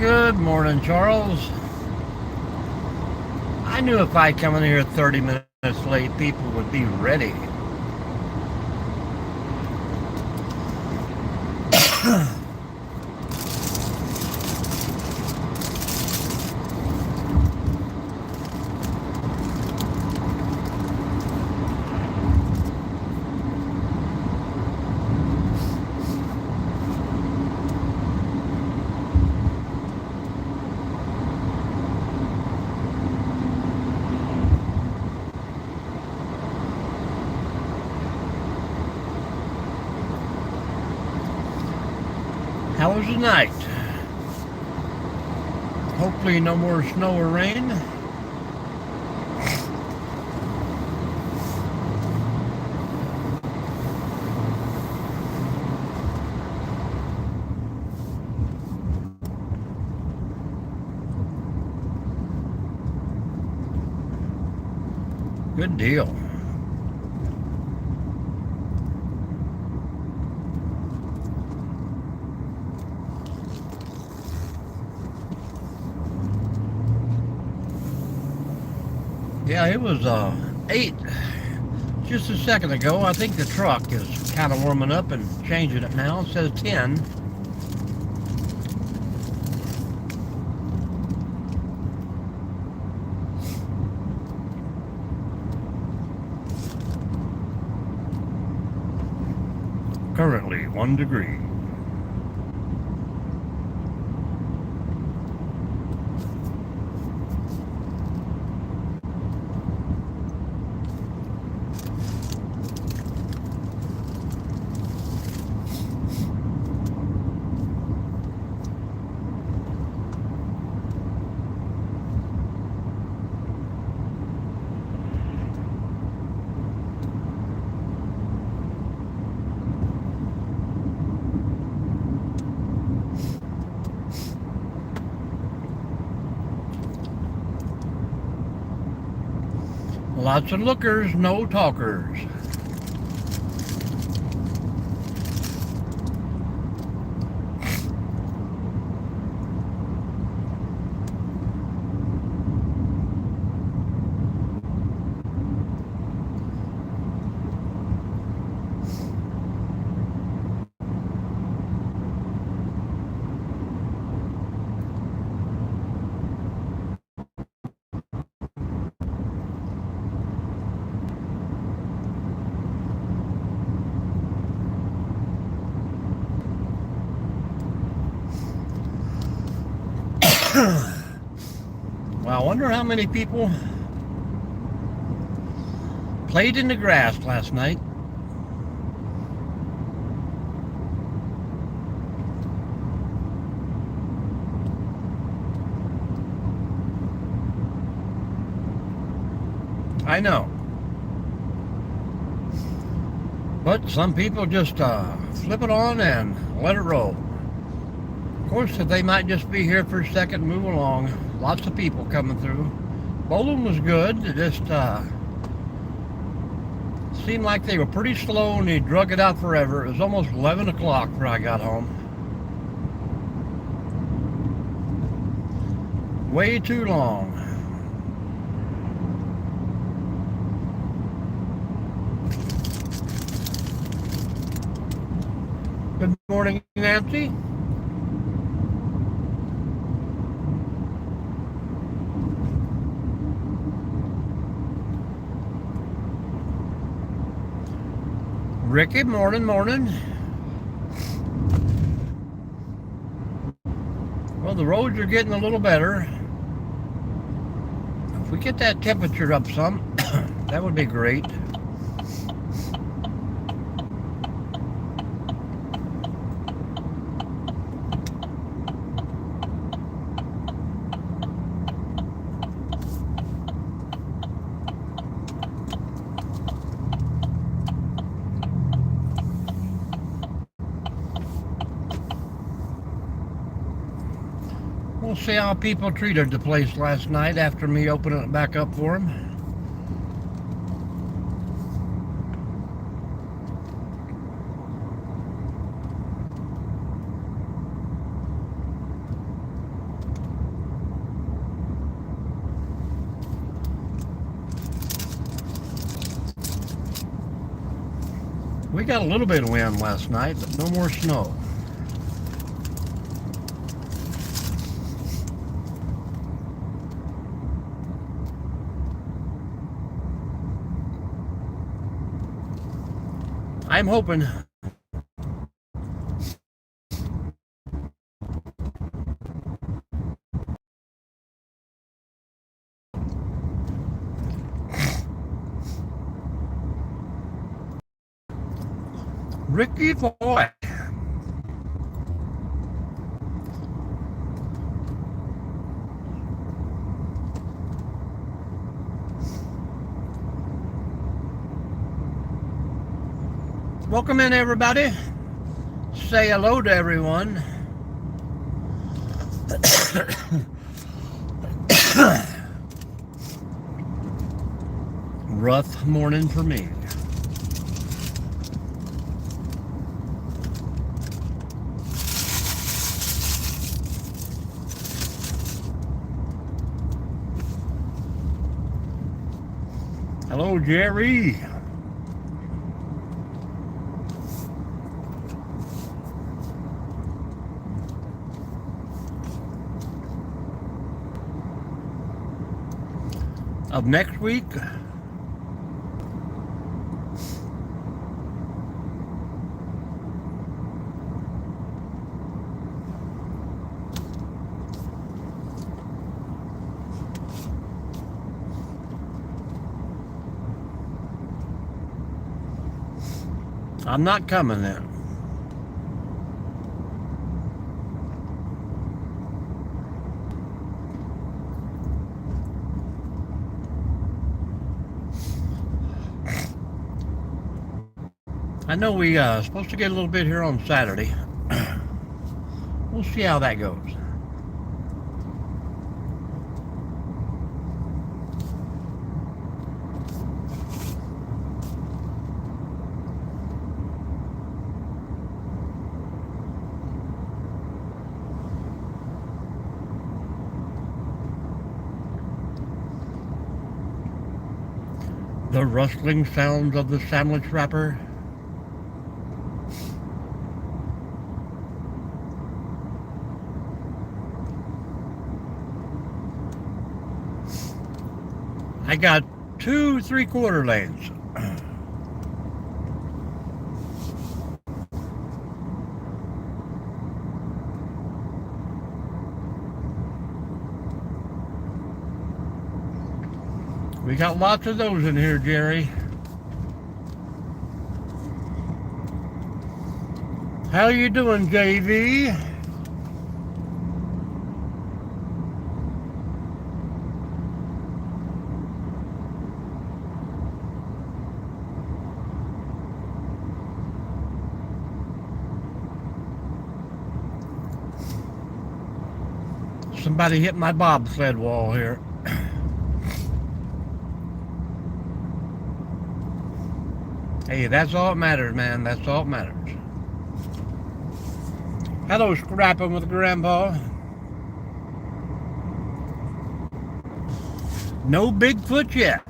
Good morning, Charles. I knew if I come in here 30 minutes late, people would be ready. How was the night? Hopefully no more snow or rain. Good deal. Yeah, it was 8 just a second ago. I think the truck is kind of warming up and changing it now. It says 10. Currently 1 degree. Lots of lookers, no talkers. Well, I wonder how many people played in the grass last night. I know. But some people just flip it on and let it roll. Of course, they might just be here for a second and move along. Lots of people coming through. Bowling was good. It just seemed like they were pretty slow and they drug it out forever. It was almost 11 o'clock before I got home. Way too long. Good morning, Nancy. Ricky, morning. Well, the roads are getting a little better. If we get that temperature up some, that would be great. We'll see how people treated the place last night after me opening it back up for them. We got a little bit of wind last night, but no more snow. I'm hoping Ricky Boy. Welcome in, everybody. Say hello to everyone. Rough morning for me. Hello, Jerry. Of next week, I'm not coming then. I know we supposed to get a little bit here on Saturday. We'll see how that goes. The rustling sounds of the sandwich wrapper. I got 2 3/4 lanes. We got lots of those in here, Jerry. How you doing, JV? Somebody hit my bobsled wall here. Hey, that's all that matters, man. That's all that matters. Hello, Scrapping with Grandpa. No Bigfoot yet.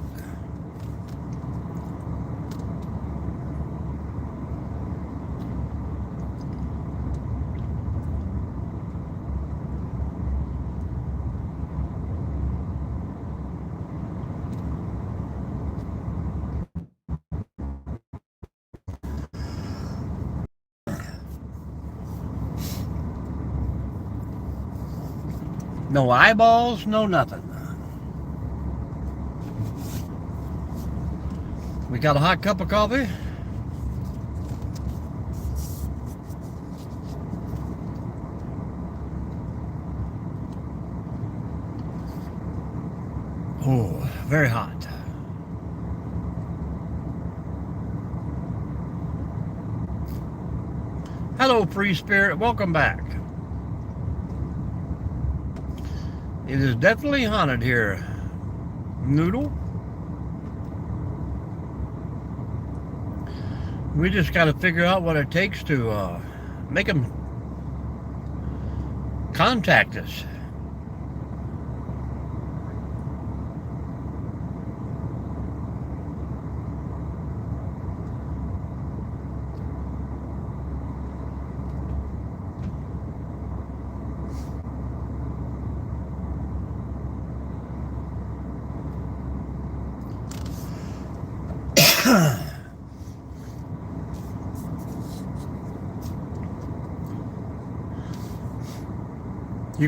No eyeballs, no nothing. We got a hot cup of coffee. Oh, very hot. Hello, Free Spirit. Welcome back. It is definitely haunted here. Noodle. We just got to figure out what it takes to make them contact us. You're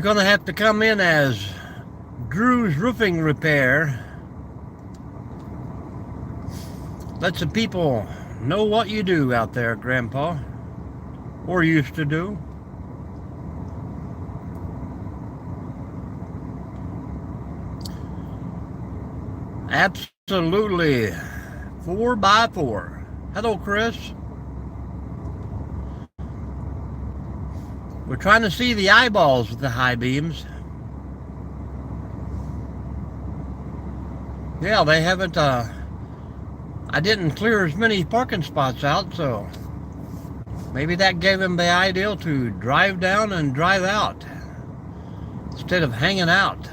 going to have to come in as Drew's Roofing Repair. Let some people know what you do out there, Grandpa, or used to do. Absolutely. 4x4. Hello, Chris. We're trying to see the eyeballs with the high beams. Yeah, they haven't, I didn't clear as many parking spots out, so maybe that gave them the idea to drive down and drive out instead of hanging out.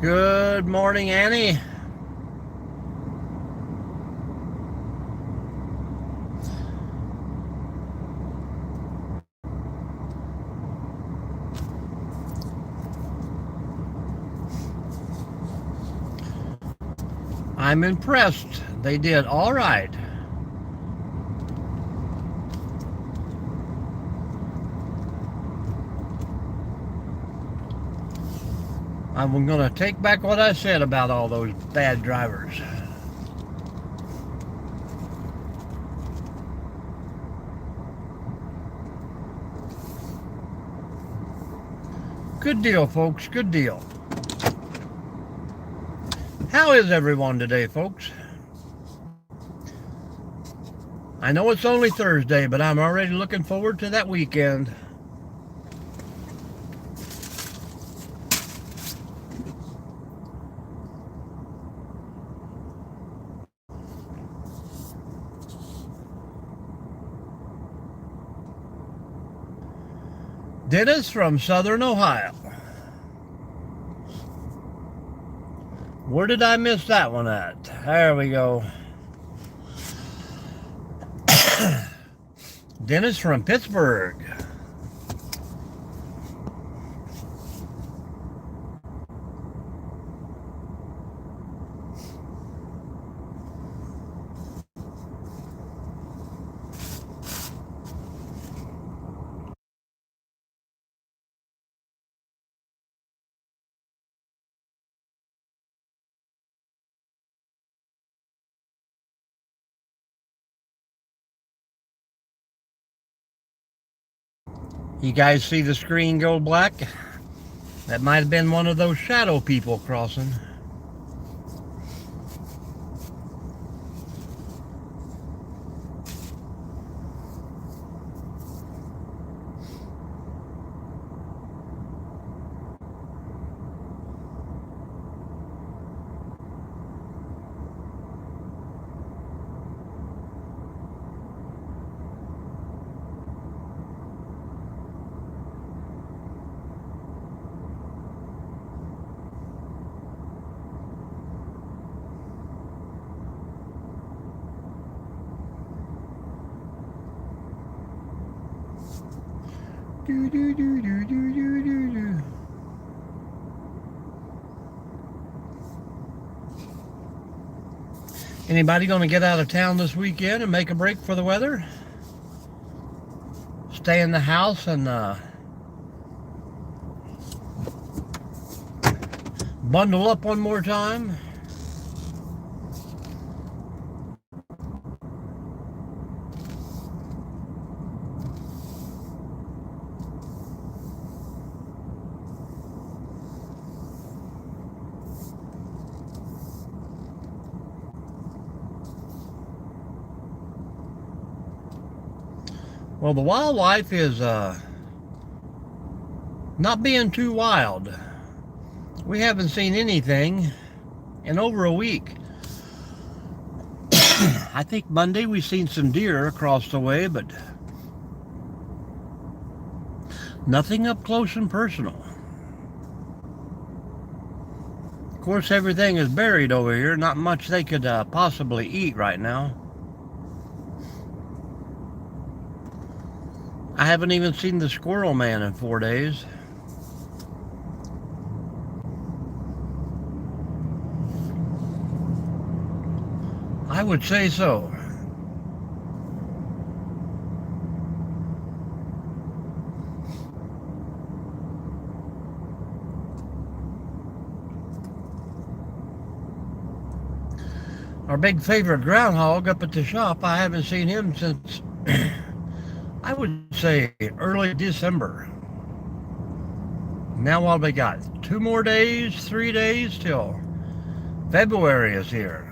Good morning, Annie. I'm impressed. They did all right. I'm going to take back what I said about all those bad drivers. Good deal, folks. Good deal. How is everyone today, folks? I know it's only Thursday, but I'm already looking forward to that weekend. Dennis from Southern Ohio. Where did I miss that one at? There we go. Dennis from Pittsburgh. You guys see the screen go black? That might have been one of those shadow people crossing. Anybody going to get out of town this weekend and make a break for the weather? Stay in the house and bundle up one more time? Well, the wildlife is not being too wild. We haven't seen anything in over a week. I think Monday we seen some deer across the way, but Nothing up close and personal. Of course, everything is buried over here. Not much they could possibly eat right now. I haven't even seen the squirrel man in 4 days. I would say so. Our big favorite groundhog up at the shop, I haven't seen him since, I would say, early December. Now what we got? 2 more days, 3 days till February is here.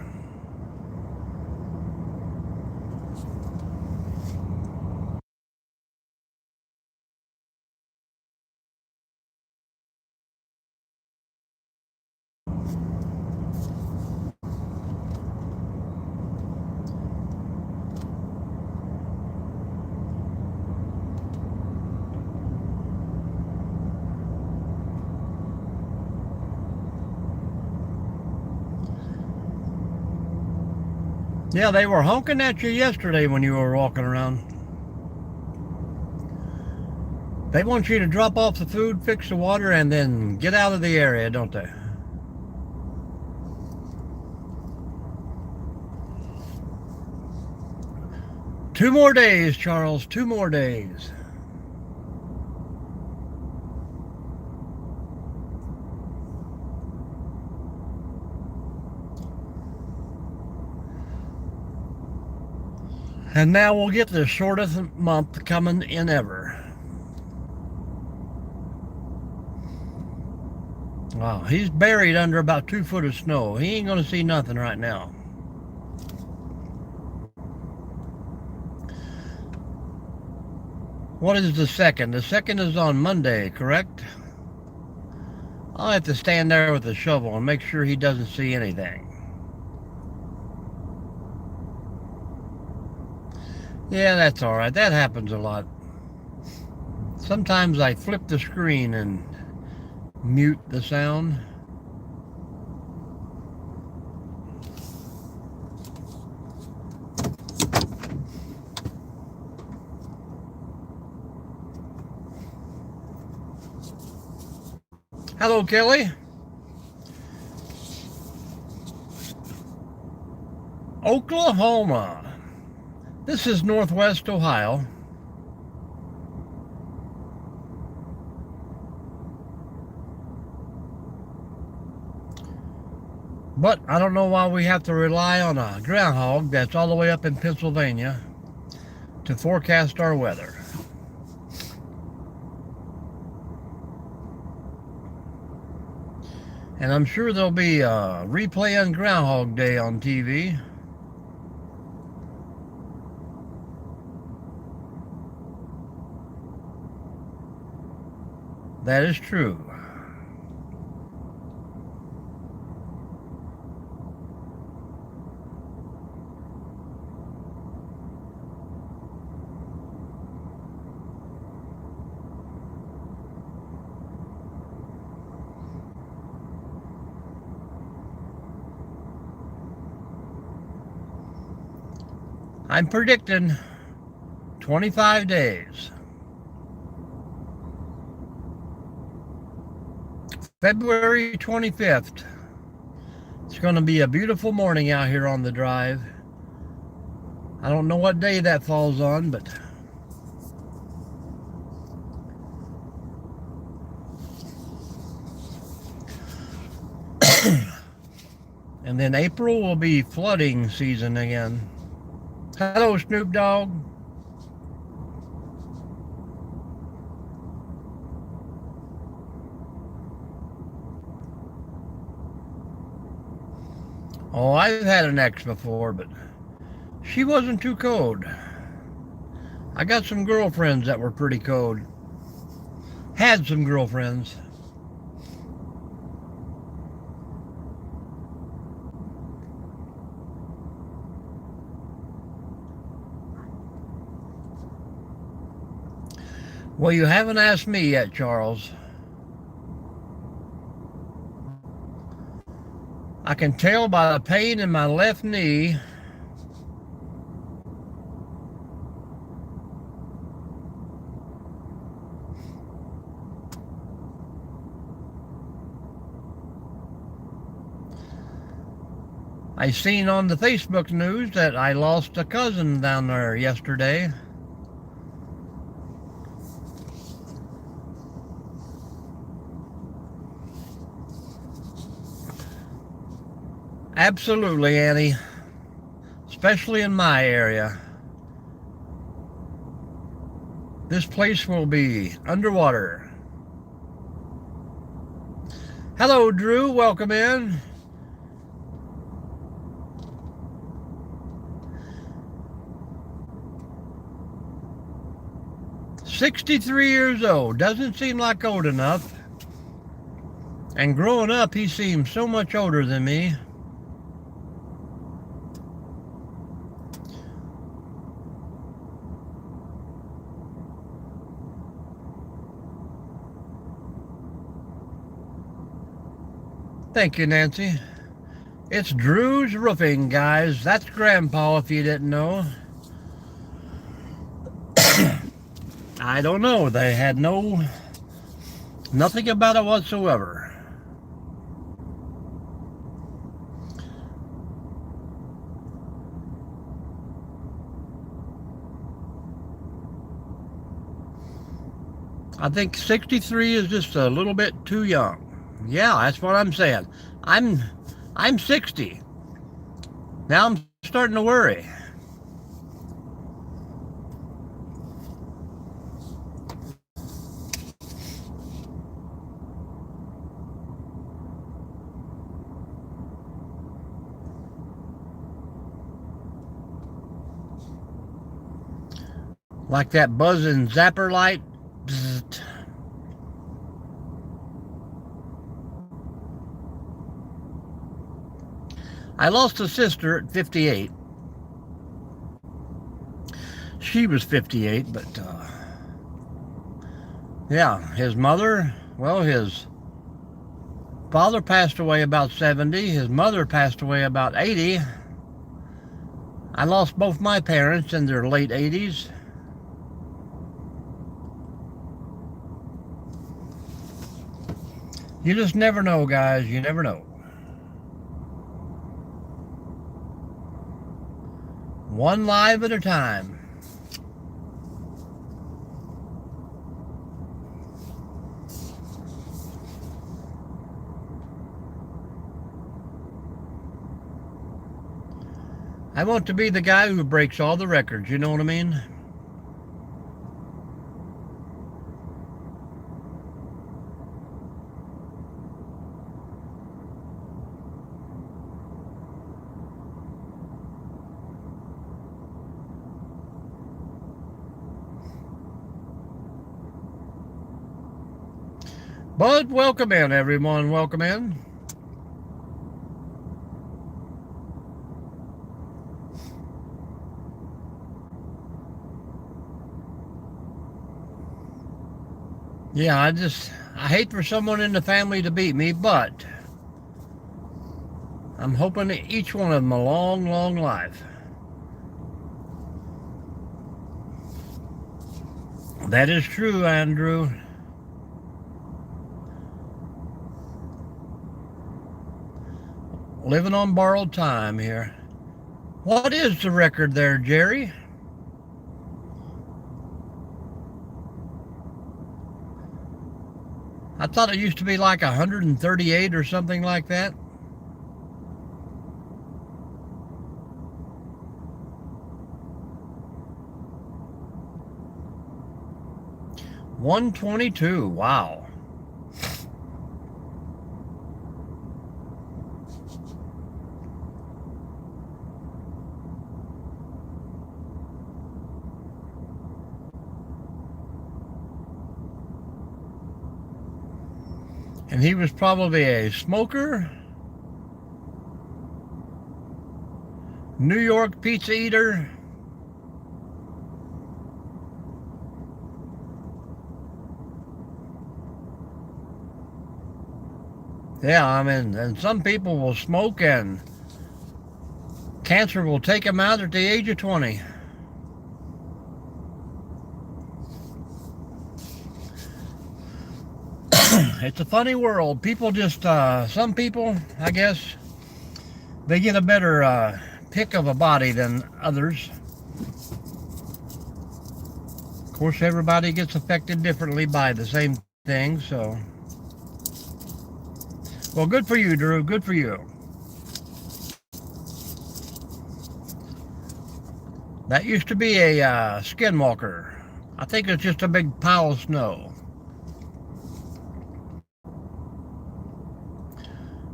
Yeah, they were honking at you yesterday when you were walking around. They want you to drop off the food, fix the water, and then get out of the area, don't they? Two more days, Charles. 2 more days. And now we'll get the shortest month coming in ever. Wow, he's buried under about 2 foot of snow. He ain't gonna see nothing right now. What is the second? The second is on Monday, correct? I'll have to stand there with a shovel and make sure he doesn't see anything. Yeah, that's all right. That happens a lot. Sometimes I flip the screen and mute the sound. Hello, Kelly. Oklahoma. This is Northwest Ohio. But I don't know why we have to rely on a groundhog that's all the way up in Pennsylvania to forecast our weather. And I'm sure there'll be a replay on Groundhog Day on TV. That is true. I'm predicting 25 days. February 25th. It's going to be a beautiful morning out here on the drive. I don't know what day that falls on, but and then April will be flooding season again. Hello, Snoop Dogg. Oh, I've had an ex before, but she wasn't too cold. I got some girlfriends that were pretty cold. Had some girlfriends. Well, you haven't asked me yet, Charles. I can tell by the pain in my left knee. I seen on the Facebook news that I lost a cousin down there yesterday. Absolutely, Annie. Especially in my area. This place will be underwater. Hello, Drew. Welcome in. "63 years old. Doesn't seem like old enough. And growing up, he seemed so much older than me." Thank you, Nancy. It's Drew's Roofing, guys. That's Grandpa, if you didn't know. I don't know. They had nothing about it whatsoever. I think 63 is just a little bit too young. Yeah, that's what I'm saying. I'm 60. Now I'm starting to worry. Like that buzzing zapper light. Bzzzt. I lost a sister at 58. She was 58, but yeah, his mother, well, his father passed away about 70. His mother passed away about 80. I lost both my parents in their late 80s. You just never know, guys. You never know. One life at a time. I want to be the guy who breaks all the records, you know what I mean? But welcome in, everyone. Welcome in. Yeah, I hate for someone in the family to beat me, but I'm hoping that each one of them a long, long life. That is true, Andrew. Living on borrowed time here. What is the record there, Jerry? I thought it used to be like 138 or something like that. $122. Wow. And he was probably a smoker, New York pizza eater. Yeah, I mean, and some people will smoke and cancer will take them out at the age of 20. It's a funny world. People just, some people, I guess, they get a better pick of a body than others. Of course, everybody gets affected differently by the same thing, so. Well, good for you, Drew. Good for you. That used to be a skinwalker. I think it's just a big pile of snow.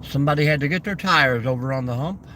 Somebody had to get their tires over on the hump.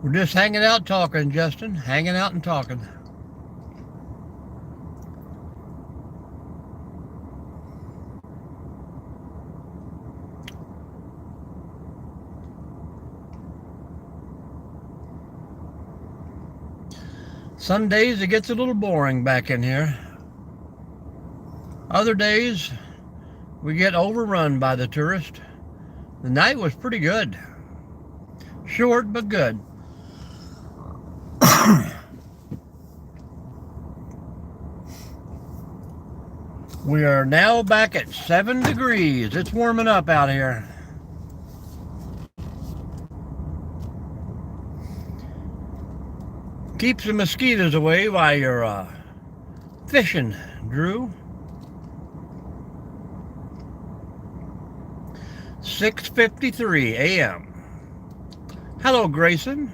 We're just hanging out talking, Justin. Hanging out and talking. Some days it gets a little boring back in here. Other days we get overrun by the tourists. The night was pretty good. Short but good. We are now back at 7 degrees. It's warming up out here. Keeps the mosquitoes away while you're fishing, Drew. 6:53 a.m. Hello, Grayson.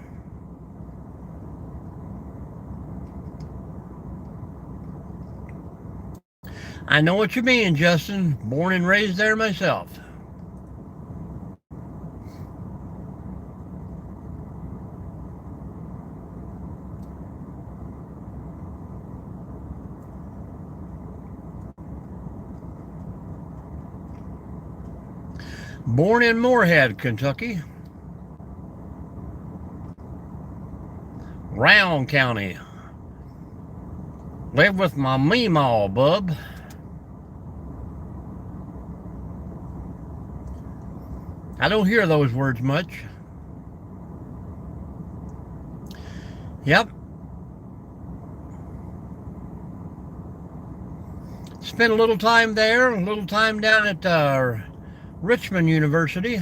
I know what you mean, Justin. Born and raised there myself. Born in Moorhead, Kentucky. Round County. Live with my meemaw, bub. I don't hear those words much. Yep. Spent a little time there, a little time down at Richmond University.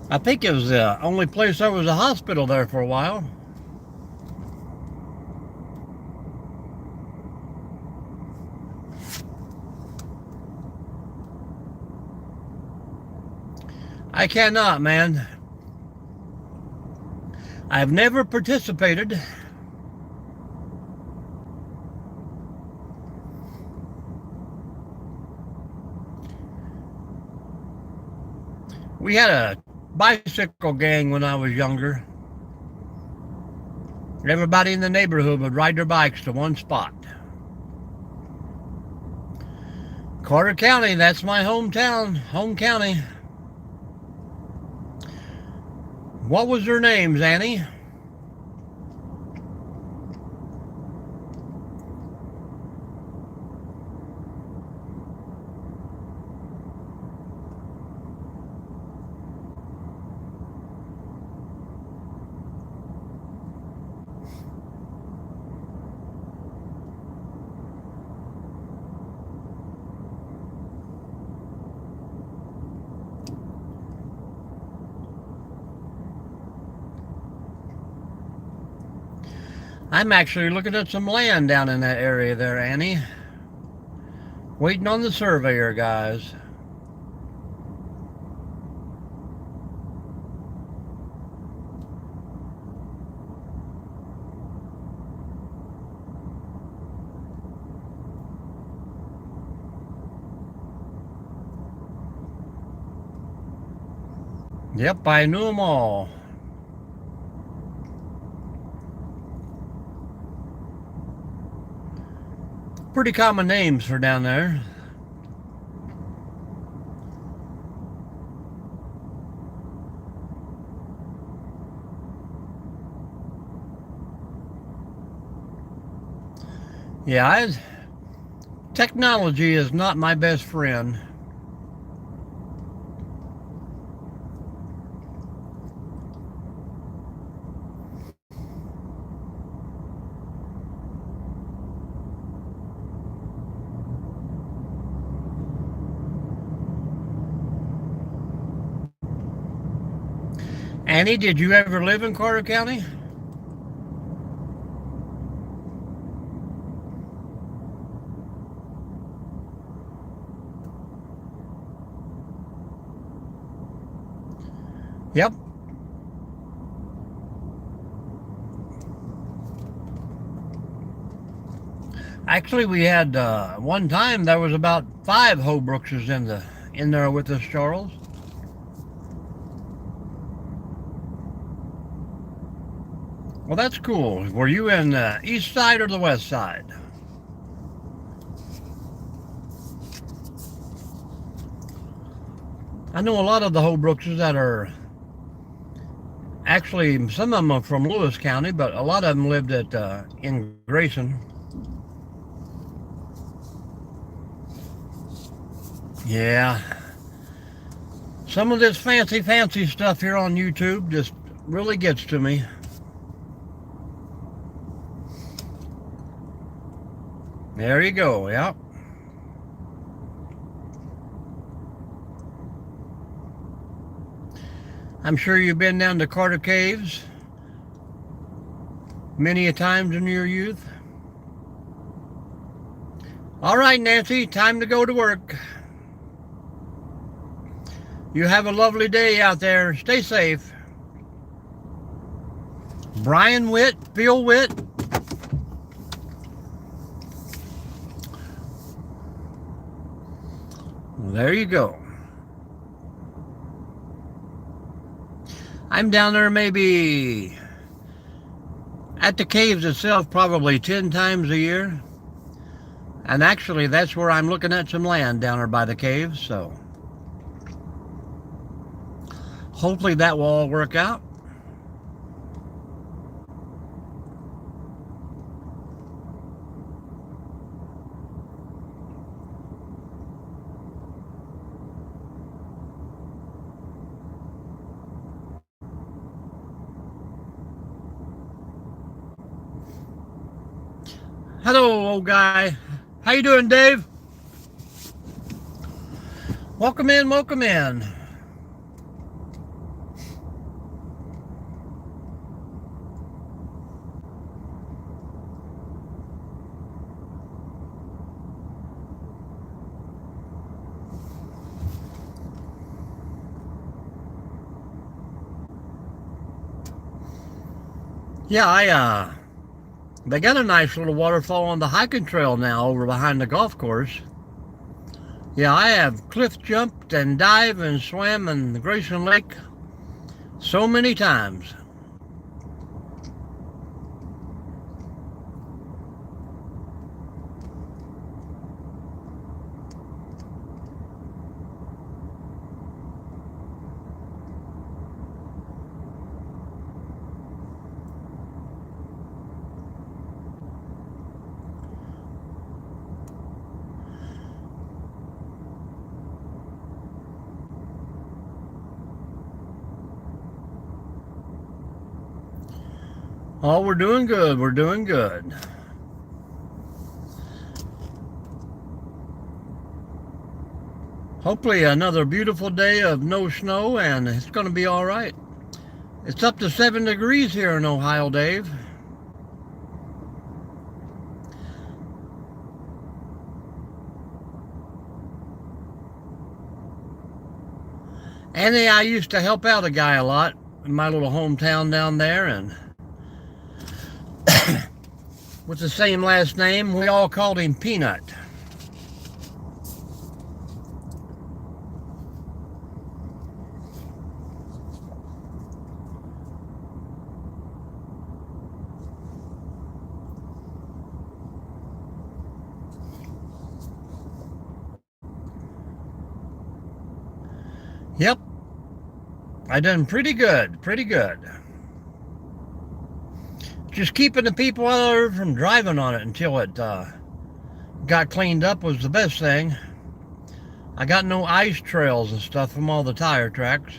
I think it was the only place there was a hospital there for a while. I cannot, man. I've never participated. We had a bicycle gang when I was younger. Everybody in the neighborhood would ride their bikes to one spot. Carter County, that's my hometown, home county. What was their names, Annie? I'm actually looking at some land down in that area there, Annie. Waiting on the surveyor, guys. Yep, I knew them all. Pretty common names for down there. Yeah, technology is not my best friend. Annie, did you ever live in Carter County? Yep. Actually, we had one time there was about 5 Holbrookses in there with us, Charles. Well, that's cool. Were you in the east side or the west side? I know a lot of the Holbrookses that are actually, some of them are from Lewis County, but a lot of them lived in Grayson. Yeah. Some of this fancy stuff here on YouTube just really gets to me. There you go, yep. I'm sure you've been down to Carter Caves many a times in your youth. All right, Nancy, time to go to work. You have a lovely day out there. Stay safe. Brian Witt, Phil Witt. Well, there you go. I'm down there maybe at the caves itself probably 10 times a year. And actually, that's where I'm looking at some land down there by the caves, so hopefully that will all work out. Hello, old guy. How you doing, Dave? Welcome in, welcome in. Yeah, they got a nice little waterfall on the hiking trail now over behind the golf course. Yeah, I have cliff jumped and dived and swam in the Grayson Lake so many times. Oh, we're doing good. We're doing good. Hopefully another beautiful day of no snow, and it's going to be all right. It's up to 7 degrees here in Ohio, Dave. And I used to help out a guy a lot in my little hometown down there, and with the same last name, we all called him Peanut. Yep, I done pretty good, pretty good. Just keeping the people out there from driving on it until it got cleaned up was the best thing. I got no ice trails and stuff from all the tire tracks.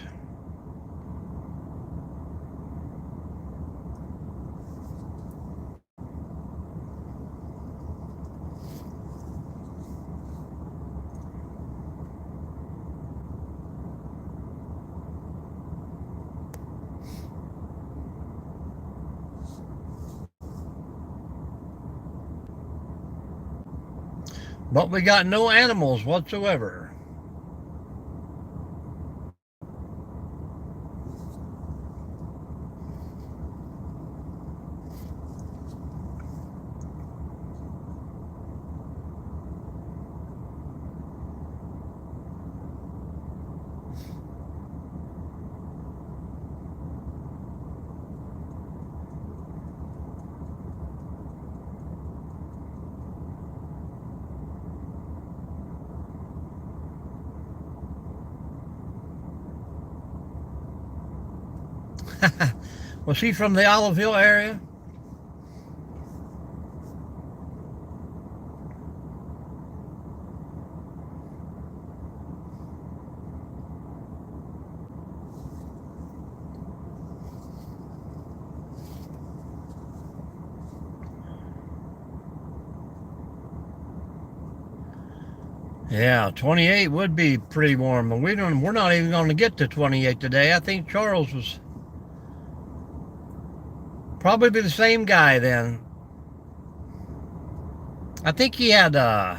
But we got no animals whatsoever. Was he from the Olive Hill area? Yeah, 28 would be pretty warm, and we're not even going to get to 28 today. I think Charles was probably be the same guy then. I think he had I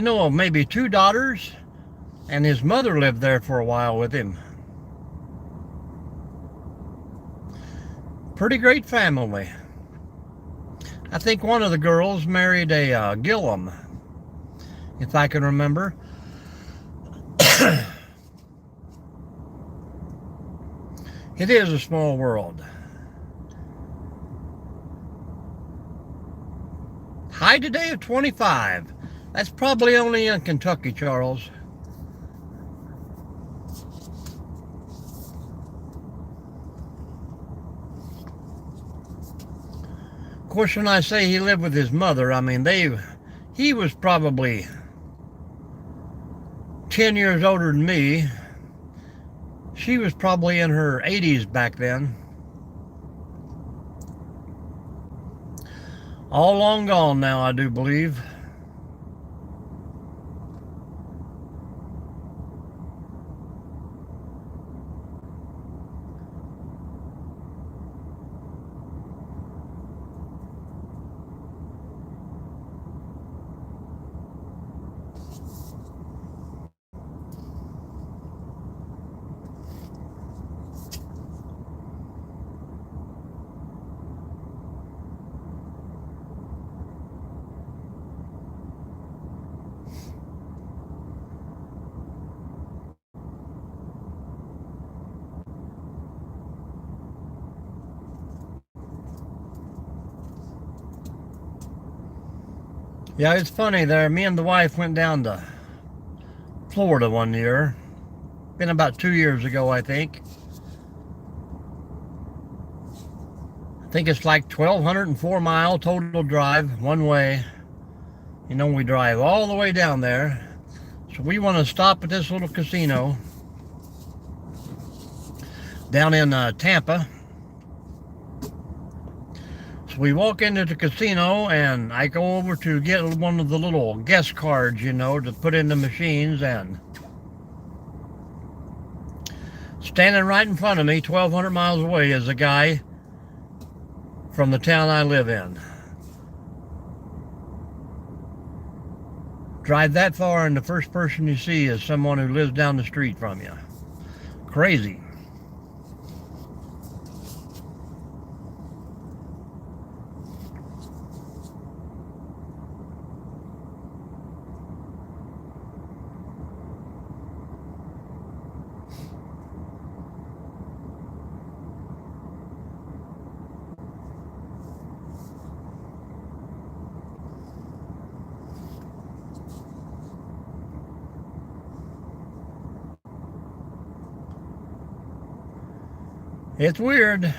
know of maybe 2 daughters, and his mother lived there for a while with him. Pretty great family. I think one of the girls married a Gillum, if I can remember. It is a small world. High today of 25. That's probably only in Kentucky, Charles. Of course, when I say he lived with his mother, I mean he was probably 10 years older than me. She was probably in her 80s back then. All long gone now, I do believe. Yeah, it's funny there. Me and the wife went down to Florida one year. Been about 2 years ago, I think. I think it's like 1,204 mile total drive one way. You know, we drive all the way down there. So we want to stop at this little casino down in Tampa. So we walk into the casino, and I go over to get one of the little guest cards, you know, to put in the machines, and standing right in front of me, 1,200 miles away, is a guy from the town I live in, Drive that far and the first person you see is someone who lives down the street from you. Crazy. It's weird.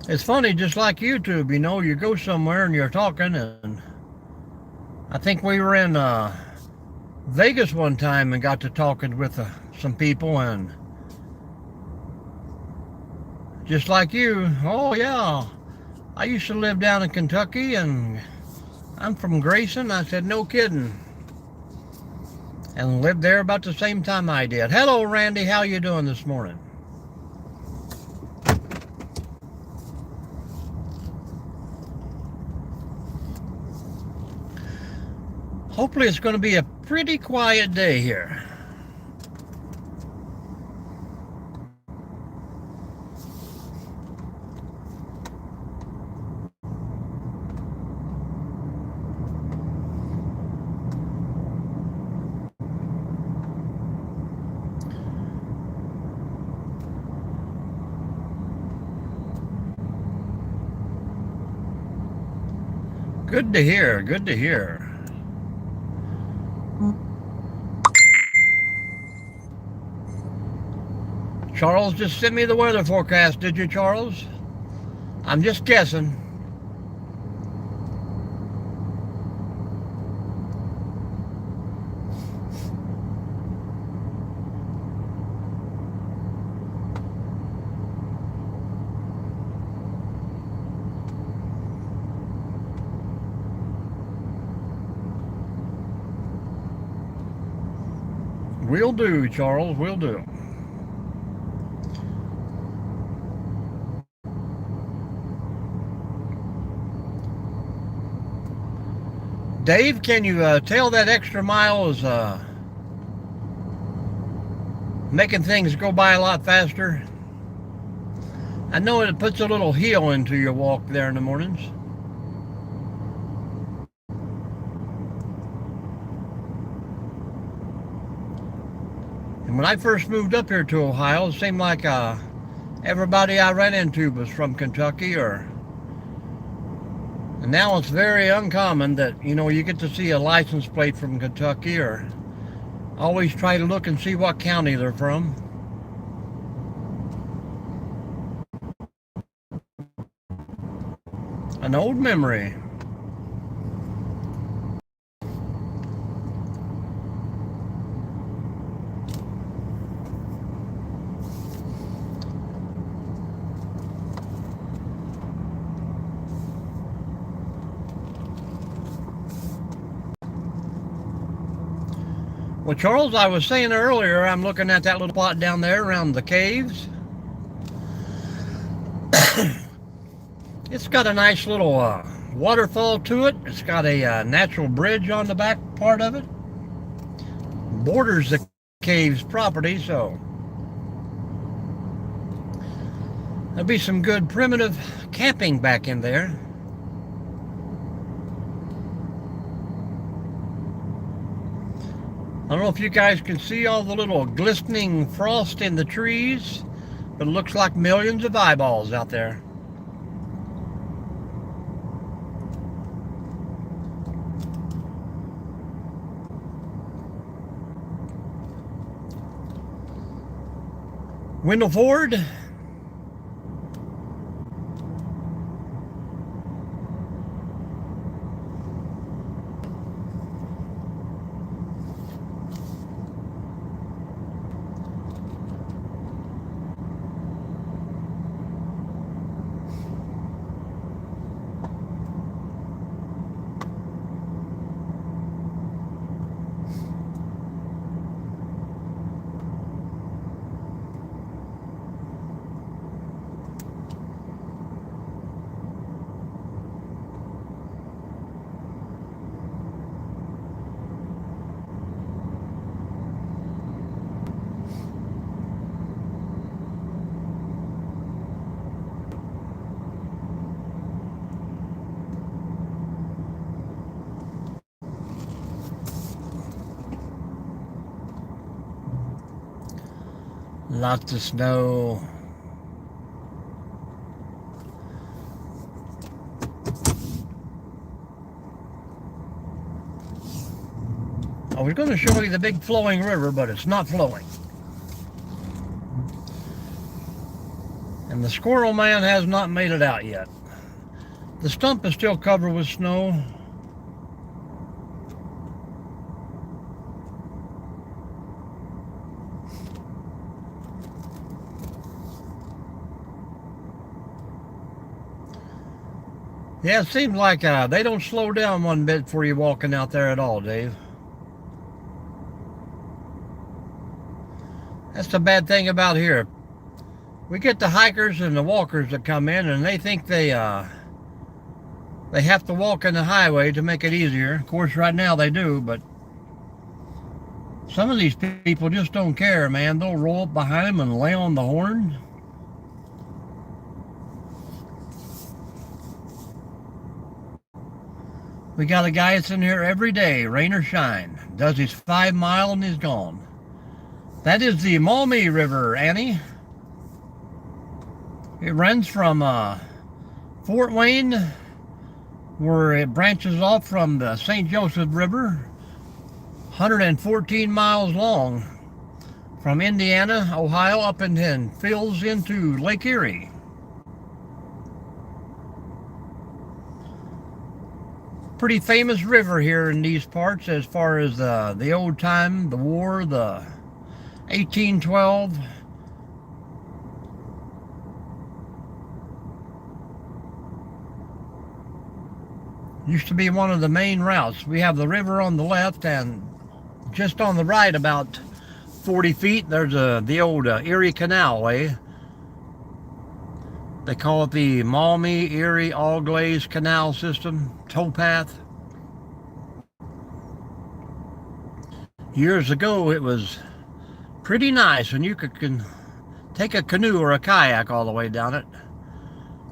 It's funny, just like YouTube, you go somewhere and you're talking, and I think we were in Vegas one time and got to talking with some people, and just like you, oh yeah, I used to live down in Kentucky and I'm from Grayson. I said, no kidding. And lived there about the same time I did. Hello, Randy. How you doing this morning? Hopefully it's going to be a pretty quiet day here. Good to hear. Good to hear. Charles just sent me the weather forecast, did you, Charles? I'm just guessing. Will do, Charles, will do. Dave, can you tell that extra mile is making things go by a lot faster? I know it puts a little heel into your walk there in the mornings. And when I first moved up here to Ohio, it seemed like everybody I ran into was from Kentucky, and now it's very uncommon that, you get to see a license plate from Kentucky, or always try to look and see what county they're from. An old memory. Well, Charles, I was saying earlier, I'm looking at that little spot down there around the caves. It's got a nice little waterfall to it. It's got a natural bridge on the back part of it. Borders the caves property, so there'll be some good primitive camping back in there. I don't know if you guys can see all the little glistening frost in the trees, but it looks like millions of eyeballs out there. Wendell Ford. Lots of snow. I was going to show you the big flowing river, but it's not flowing. And the squirrel man has not made it out yet. The stump is still covered with snow. Yeah, it seems like they don't slow down one bit before you're walking out there at all, Dave. That's the bad thing about here. We get the hikers and the walkers that come in, and they think they have to walk in the highway to make it easier. Of course, right now they do, but some of these people just don't care, man. They'll roll up behind them and lay on the horn. We got a guy that's in here every day, rain or shine. Does his 5 mile and he's gone. That is the Maumee River, Annie. It runs from Fort Wayne, where it branches off from the St. Joseph River, 114 miles long, from Indiana, Ohio, up and fills into Lake Erie. Pretty famous river here in these parts as far as the old time, the war, the 1812. Used to be one of the main routes. We have the river on the left, and just on the right about 40 feet there's the old Erie Canalway. They call it the Maumee Erie All-Glaze Canal System towpath. Years ago it was pretty nice, and you could take a canoe or a kayak all the way down it.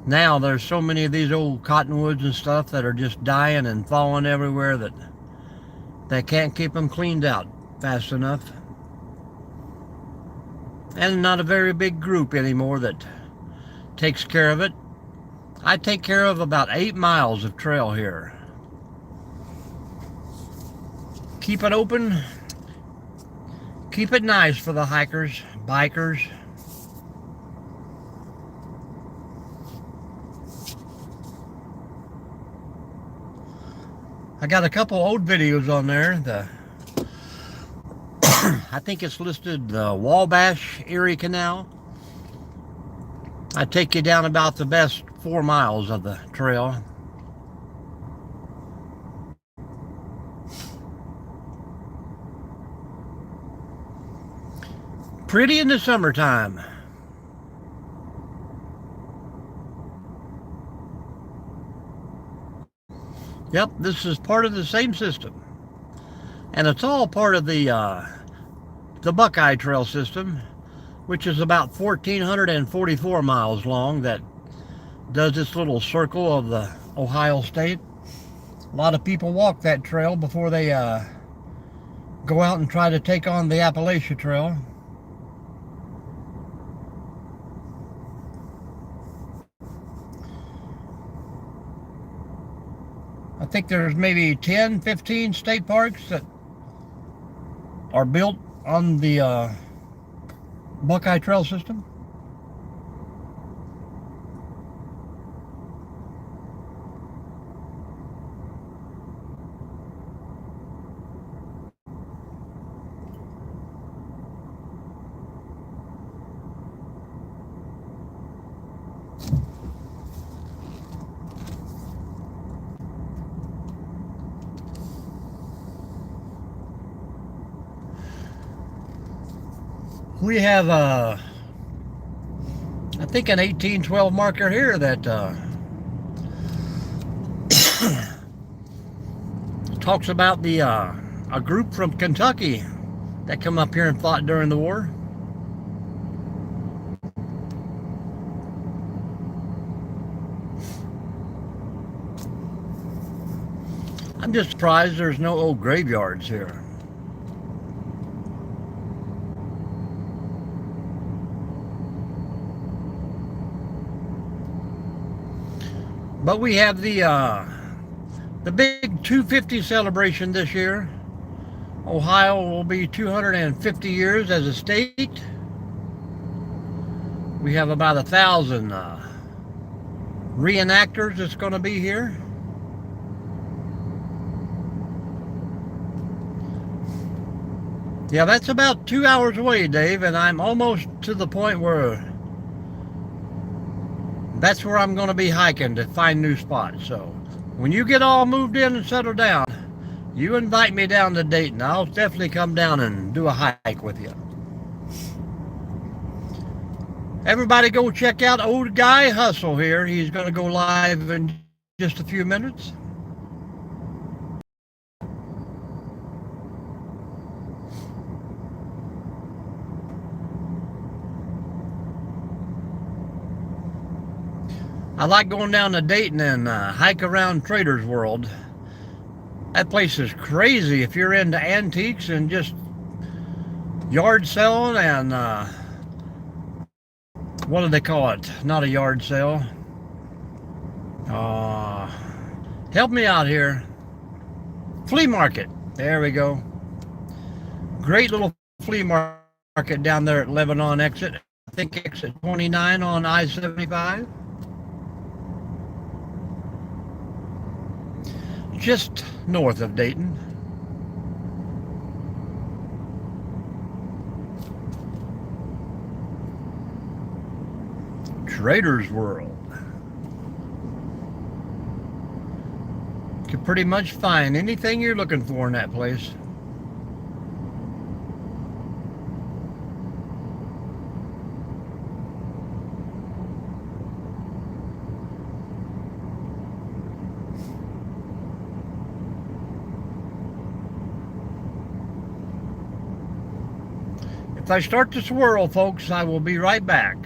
Now there's so many of these old cottonwoods and stuff that are just dying and falling everywhere that they can't keep them cleaned out fast enough. And not a very big group anymore that takes care of it. I take care of about 8 miles of trail here. Keep it open. Keep it nice for the hikers, bikers. I got a couple old videos on there. I think it's listed the Wabash Erie Canal. I take you down about the best 4 miles of the trail. Pretty in the summertime. Yep, this is part of the same system. And it's all part of the Buckeye Trail system, which is about 1,444 miles long, that does this little circle of the Ohio state. A lot of people walk that trail before they go out and try to take on the Appalachia Trail. I think there's maybe 10, 15 state parks that are built on the Buckeye Trail system. We have I think an 1812 marker here that talks about the a group from Kentucky that come up here and fought during the war. I'm just surprised there's no old graveyards here. But we have the big 250 celebration this year. Ohio will be 250 years as a state. We have about 1,000 reenactors that's going to be here. Yeah, that's about 2 hours away, Dave, and I'm almost to the point where that's where I'm going to be hiking to find new spots. So when you get all moved in and settled down, you invite me down to Dayton. I'll definitely come down and do a hike with you. Everybody go check out Old Guy Hustle here. He's going to go live in just a few minutes. I like going down to Dayton and hike around Trader's World. That place is crazy if you're into antiques and just yard selling and what do they call it? Not a yard sale. Help me out here. Flea market. There we go. Great little flea market down there at Lebanon exit. I think exit 29 on I-75. Just north of Dayton. Trader's World. You can pretty much find anything you're looking for in that place. If I start to swirl, folks, I will be right back.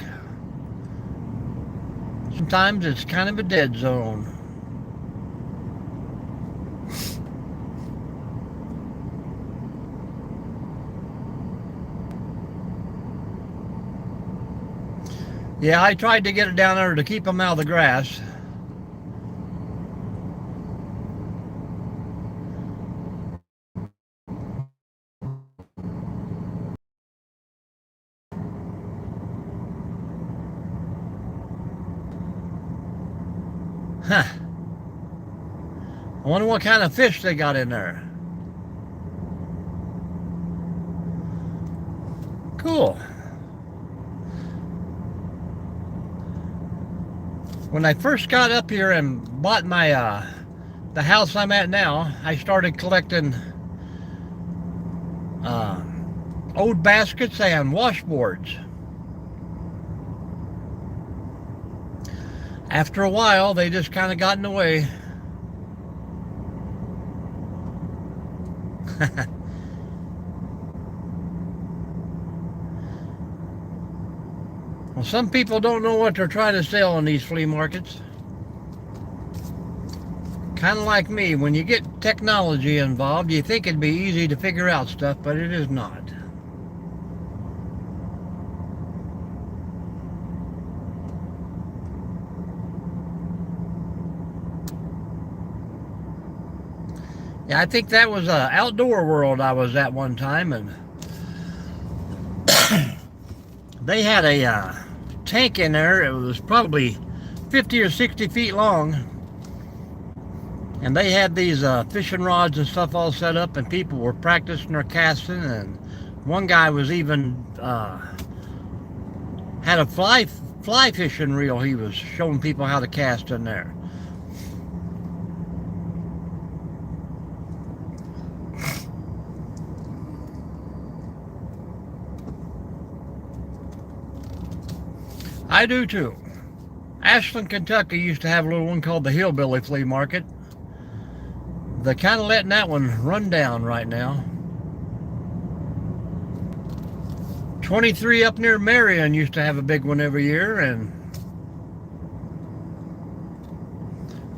Sometimes it's kind of a dead zone. Yeah, I tried to get it down there to keep them out of the grass. Huh. I wonder what kind of fish they got in there. Cool. When I first got up here and bought my the house I'm at now, I started collecting old baskets and washboards. After a while, they just kind of got in the way. Well, some people don't know what they're trying to sell in these flea markets. Kind of like me, when you get technology involved, you think it'd be easy to figure out stuff, but it is not. Yeah, I think that was Outdoor World I was at one time, and they had a tank in there. It was probably 50 or 60 feet long, and they had these fishing rods and stuff all set up, and people were practicing their casting, and one guy was even had a fly fishing reel. He was showing people how to cast in there. I do too. Ashland, Kentucky used to have a little one called the Hillbilly Flea Market. They're kind of letting that one run down right now. 23 up near Marion used to have a big one every year, and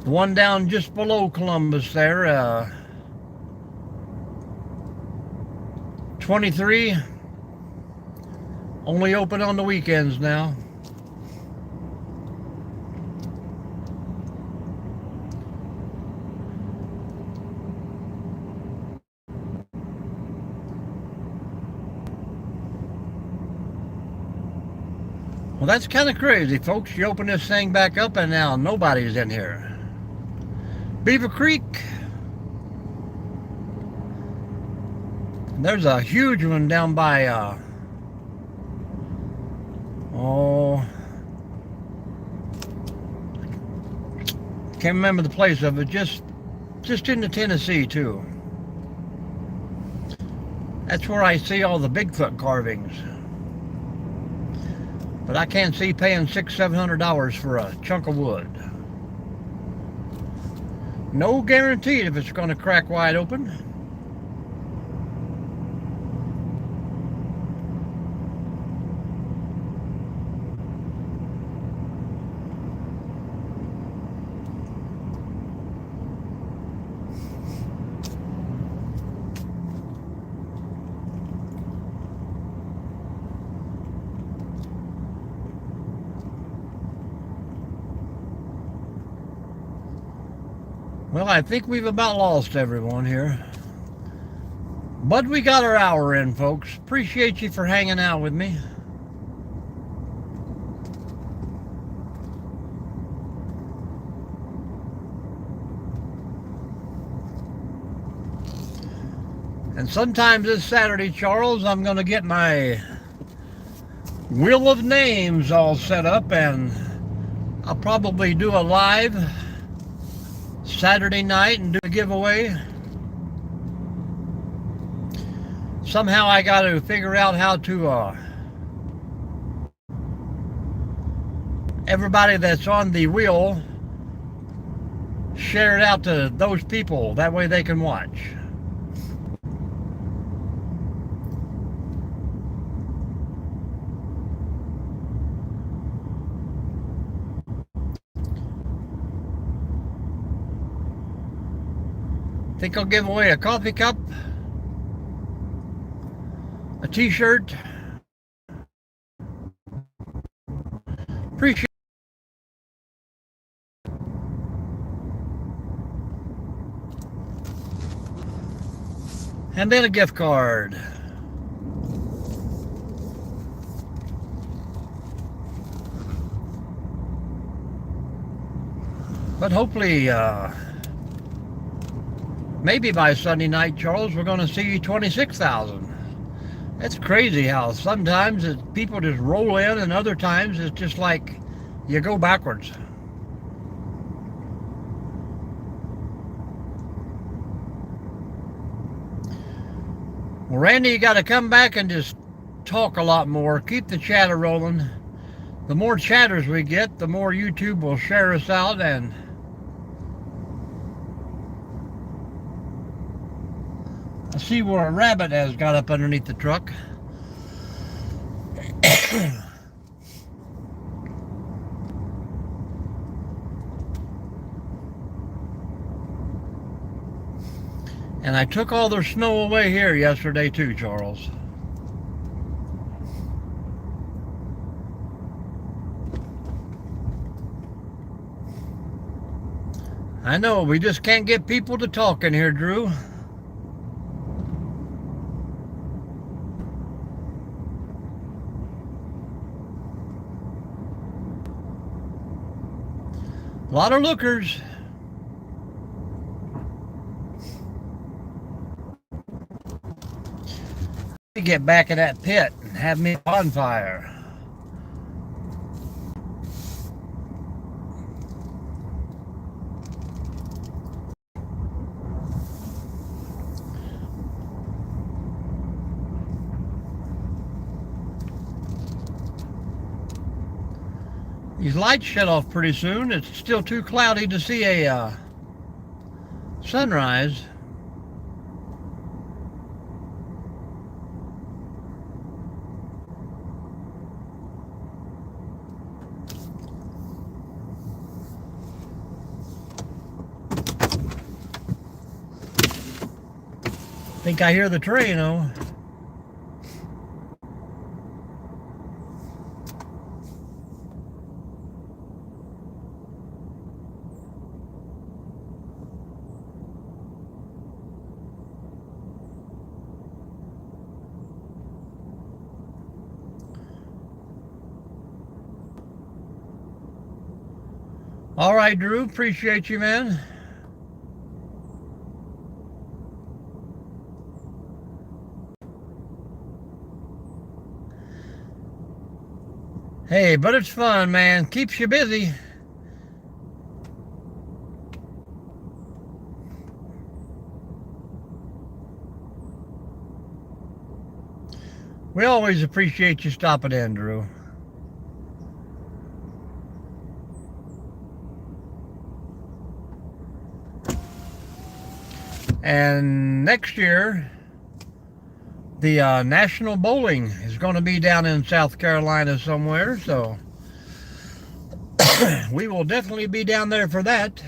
the one down just below Columbus there, 23, only open on the weekends now. Well, that's kind of crazy, folks. You open this thing back up and now nobody's in here. Beaver Creek. There's a huge one down by, can't remember the place of it, just into Tennessee too. That's where I see all the Bigfoot carvings. But I can't see paying $600-700 for a chunk of wood. No guarantee if it's going to crack wide open. Well, I think we've about lost everyone here. But we got our hour in, folks. Appreciate you for hanging out with me. And sometime this Saturday, Charles, I'm going to get my wheel of names all set up, and I'll probably do a live Saturday night and do a giveaway. Somehow I got to figure out how to everybody that's on the wheel, share it out to those people, that way they can watch. Think I'll give away a coffee cup, a t-shirt. Appreciate it. And then a gift card. But hopefully, maybe by Sunday night, Charles, we're going to see 26,000. That's crazy how sometimes people just roll in, and other times it's just like you go backwards. Well, Randy, you got to come back and just talk a lot more. Keep the chatter rolling. The more chatters we get, the more YouTube will share us out, and I see where a rabbit has got up underneath the truck. And I took all their snow away here yesterday too, Charles. I know, we just can't get people to talk in here, Drew. A lot of lookers. Get back in that pit and have me a bonfire. These lights shut off pretty soon. It's still too cloudy to see a sunrise. Think I hear the train, oh. All right, Drew, appreciate you, man. Hey, but it's fun, man. Keeps you busy. We always appreciate you stopping in, Drew. And next year, the National Bowling is going to be down in South Carolina somewhere, so we will definitely be down there for that.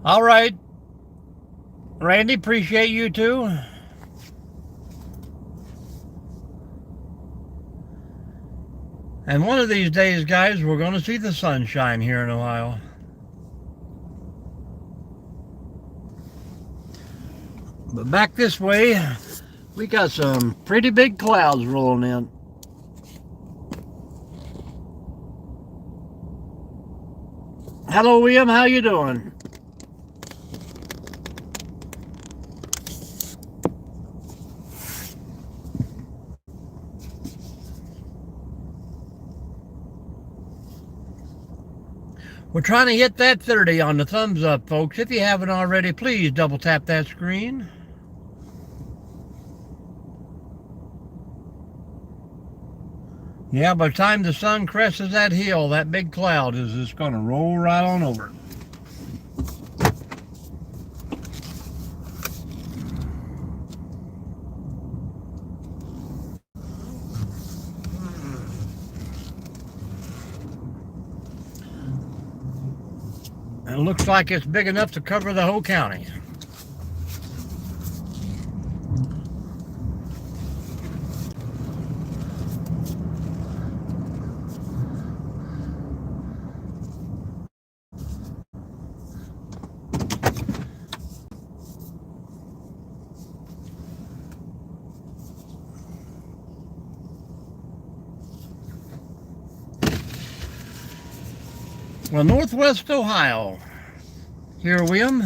All right, Randy, appreciate you too. And one of these days, guys, we're going to see the sunshine here in Ohio. But back this way, we got some pretty big clouds rolling in. Hello, Iam, how you doing? We're trying to hit that 30 on the thumbs up, folks. If you haven't already, please double tap that screen. Yeah, by the time the sun crests that hill, that big cloud is just going to roll right on over. It looks like it's big enough to cover the whole county. Well, Northwest Ohio. Here, William.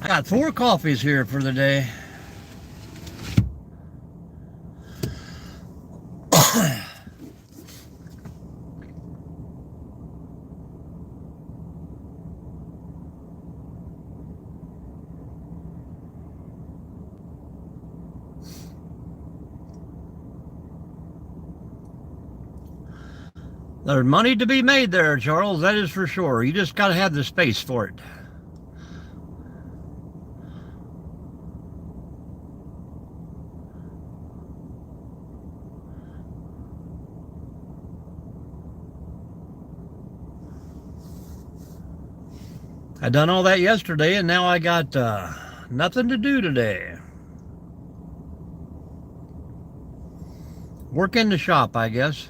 I got 4 coffees here for the day. There's money to be made there, Charles, that is for sure. You just got to have the space for it. I done all that yesterday, and now I got nothing to do today. Work in the shop, I guess.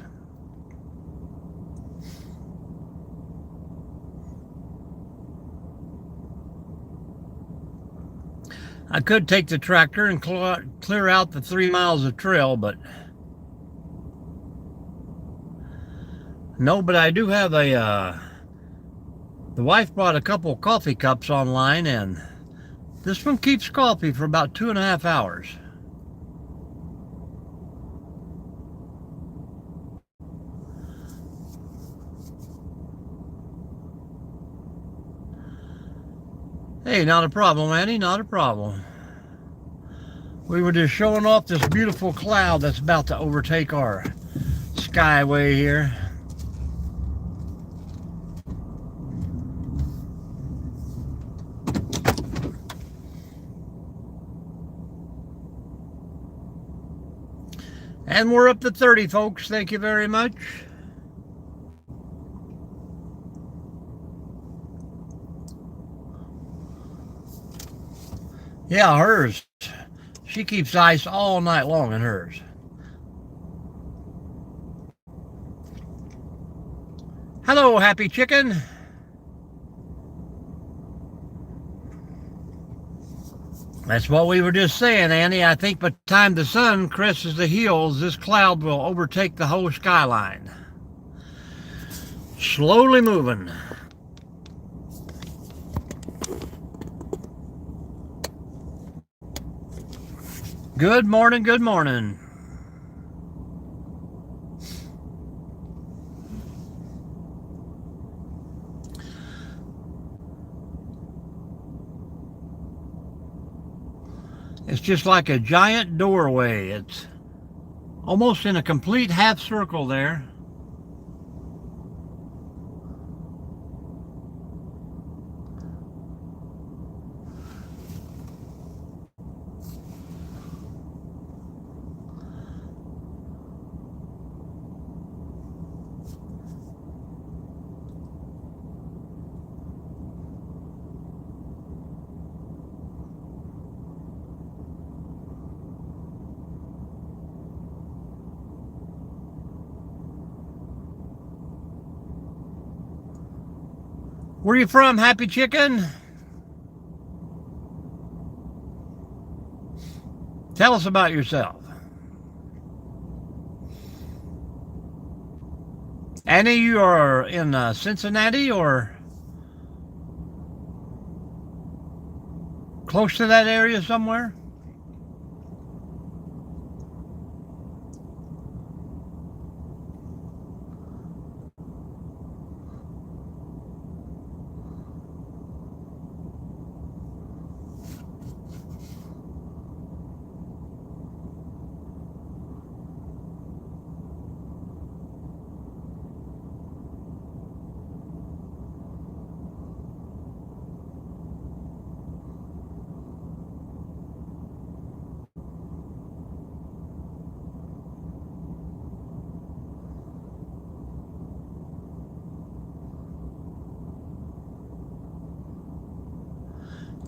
I could take the tractor and clear out the 3 miles of trail, but no, but I do have a, the wife bought a couple coffee cups online, and this one keeps coffee for about 2.5 hours. Hey, not a problem, Annie, not a problem. We were just showing off this beautiful cloud that's about to overtake our skyway here. And we're up to 30, folks. Thank you very much. Yeah, hers. She keeps ice all night long in hers. Hello, happy chicken. That's what we were just saying, Annie. I think by the time the sun crests the hills, this cloud will overtake the whole skyline. Slowly moving. Good morning, good morning. It's just like a giant doorway. It's almost in a complete half circle there. Where you from, happy chicken? Tell us about yourself. Annie, you are in Cincinnati or close to that area somewhere?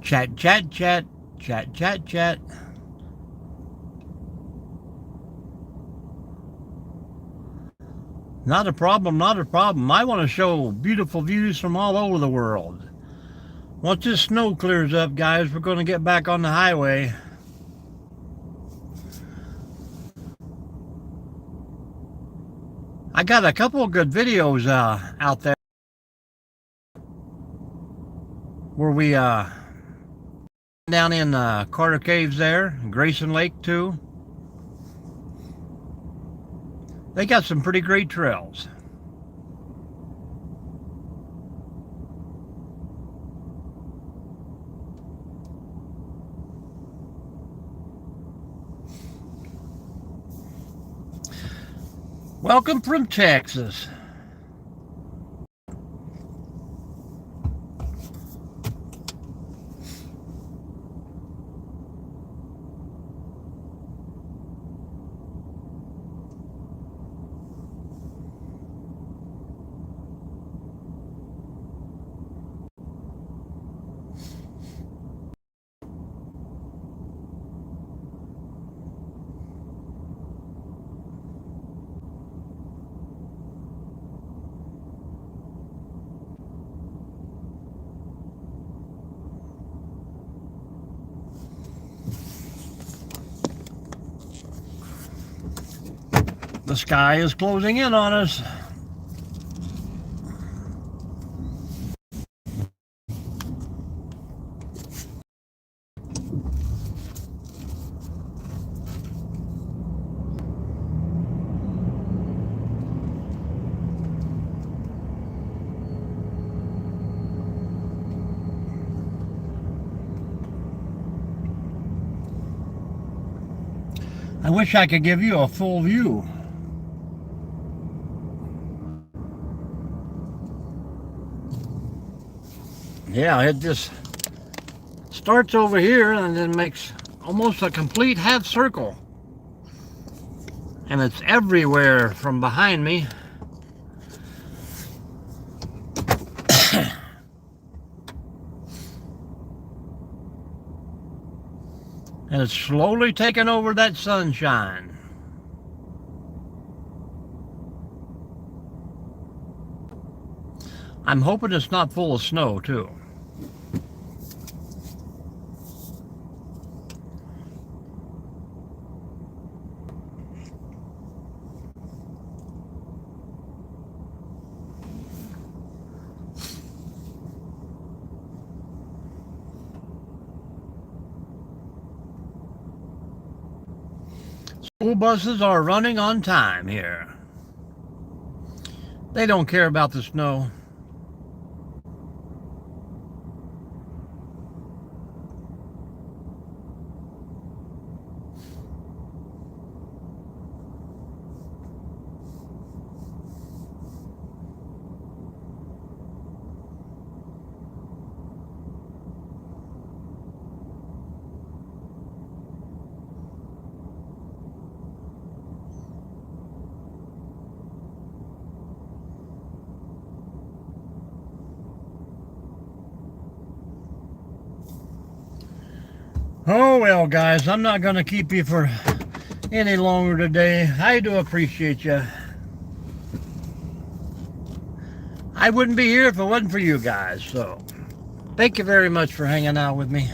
Chat, chat, chat, chat, chat, chat. Not a problem, not a problem. I want to show beautiful views from all over the world. Once this snow clears up, guys, we're going to get back on the highway. I got a couple of good videos out there where we down in Carter Caves there, Grayson Lake too. They got some pretty great trails. Welcome from Texas. The sky is closing in on us. I wish I could give you a full view. Yeah, it just starts over here and then makes almost a complete half circle. And it's everywhere from behind me. And it's slowly taking over that sunshine. I'm hoping it's not full of snow, too. School buses are running on time here. They don't care about the snow. Oh well, guys, I'm not going to keep you for any longer today. I do appreciate you. I wouldn't be here if it wasn't for you guys, so thank you very much for hanging out with me.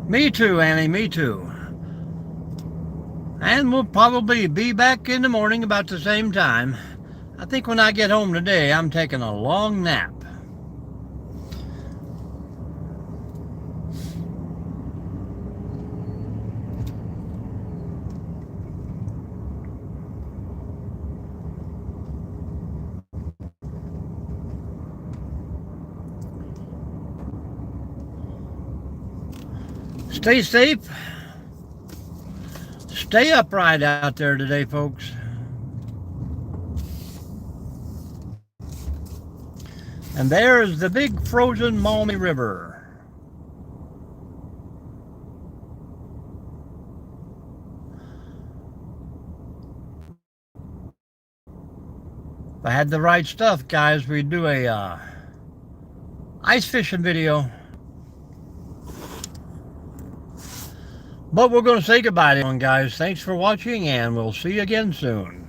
Me too, Annie, me too. And we'll probably be back in the morning about the same time. I think when I get home today, I'm taking a long nap. Stay safe. Stay upright out there today, folks. And there's the big frozen Maumee River. If I had the right stuff, guys, we'd do a ice fishing video. But we're going to say goodbye to everyone, guys. Thanks for watching, and we'll see you again soon.